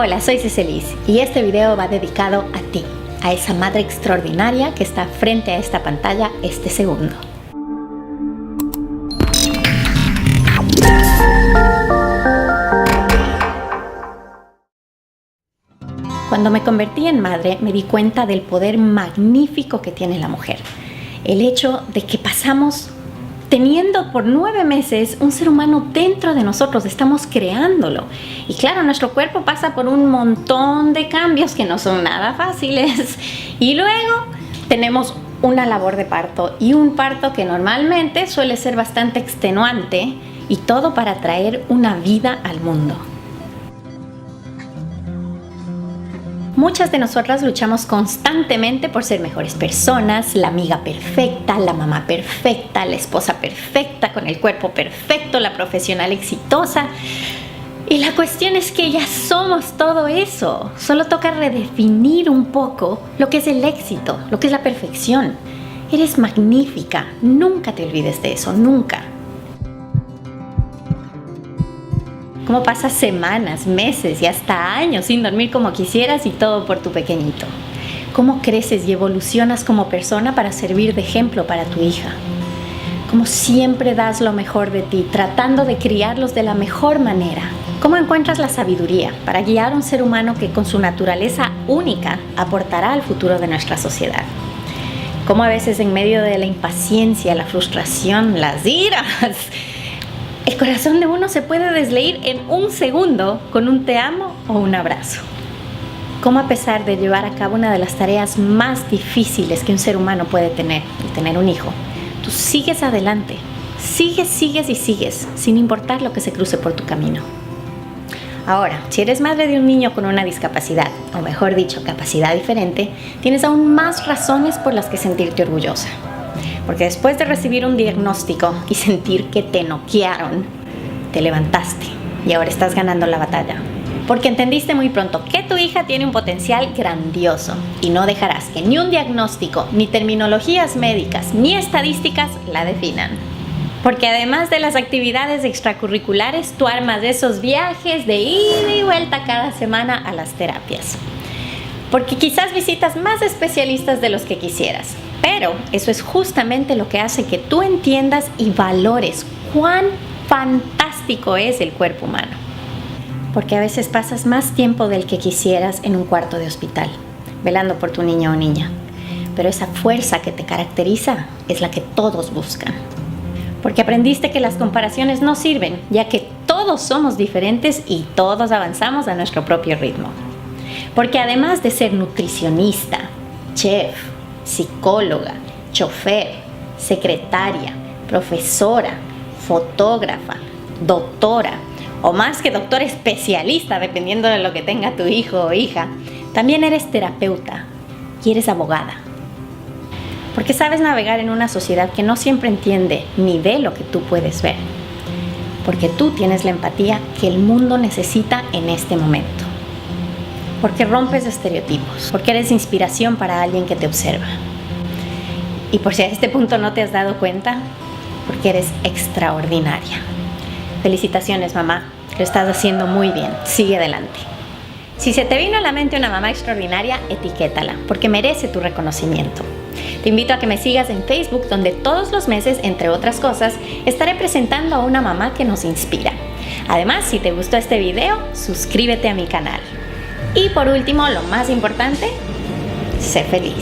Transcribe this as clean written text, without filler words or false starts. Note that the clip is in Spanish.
Hola, soy Ceselis y este video va dedicado a ti, a esa madre extraordinaria que está frente a esta pantalla este segundo. Cuando me convertí en madre, me di cuenta del poder magnífico que tiene la mujer. El hecho de que pasamos teniendo por 9 meses un ser humano dentro de nosotros, estamos creándolo. Y claro, nuestro cuerpo pasa por un montón de cambios que no son nada fáciles. Y luego tenemos una labor de parto y un parto que normalmente suele ser bastante extenuante y todo para traer una vida al mundo. Muchas de nosotras luchamos constantemente por ser mejores personas, la amiga perfecta, la mamá perfecta, la esposa perfecta, con el cuerpo perfecto, la profesional exitosa. Y la cuestión es que ya somos todo eso. Solo toca redefinir un poco lo que es el éxito, lo que es la perfección. Eres magnífica, nunca te olvides de eso, nunca. Cómo pasas semanas, meses y hasta años sin dormir como quisieras y todo por tu pequeñito. Cómo creces y evolucionas como persona para servir de ejemplo para tu hija. Cómo siempre das lo mejor de ti, tratando de criarlos de la mejor manera. Cómo encuentras la sabiduría para guiar a un ser humano que con su naturaleza única aportará al futuro de nuestra sociedad. Cómo a veces en medio de la impaciencia, la frustración, las iras, el corazón de uno se puede desleír en un segundo con un te amo o un abrazo. Cómo a pesar de llevar a cabo una de las tareas más difíciles que un ser humano puede tener, el tener un hijo, tú sigues adelante, sigues, sin importar lo que se cruce por tu camino. Ahora, si eres madre de un niño con una discapacidad, o mejor dicho, capacidad diferente, tienes aún más razones por las que sentirte orgullosa. Porque después de recibir un diagnóstico y sentir que te noquearon, te levantaste y ahora estás ganando la batalla. Porque entendiste muy pronto que tu hija tiene un potencial grandioso y no dejarás que ni un diagnóstico, ni terminologías médicas, ni estadísticas la definan. Porque además de las actividades extracurriculares, tú armas esos viajes de ida y vuelta cada semana a las terapias. Porque quizás visitas más especialistas de los que quisieras. Pero eso es justamente lo que hace que tú entiendas y valores cuán fantástico es el cuerpo humano. Porque a veces pasas más tiempo del que quisieras en un cuarto de hospital, velando por tu niño o niña. Pero esa fuerza que te caracteriza es la que todos buscan. Porque aprendiste que las comparaciones no sirven, ya que todos somos diferentes y todos avanzamos a nuestro propio ritmo. Porque además de ser nutricionista, chef, psicóloga, chofer, secretaria, profesora, fotógrafa, doctora o más que doctor especialista, dependiendo de lo que tenga tu hijo o hija, también eres terapeuta y eres abogada. Porque sabes navegar en una sociedad que no siempre entiende ni ve lo que tú puedes ver. Porque tú tienes la empatía que el mundo necesita en este momento. Porque rompes estereotipos, porque eres inspiración para alguien que te observa. Y por si a este punto no te has dado cuenta, porque eres extraordinaria. Felicitaciones, mamá, lo estás haciendo muy bien, sigue adelante. Si se te vino a la mente una mamá extraordinaria, etiquétala, porque merece tu reconocimiento. Te invito a que me sigas en Facebook, donde todos los meses, entre otras cosas, estaré presentando a una mamá que nos inspira. Además, si te gustó este video, suscríbete a mi canal. Y por último, lo más importante, sé feliz.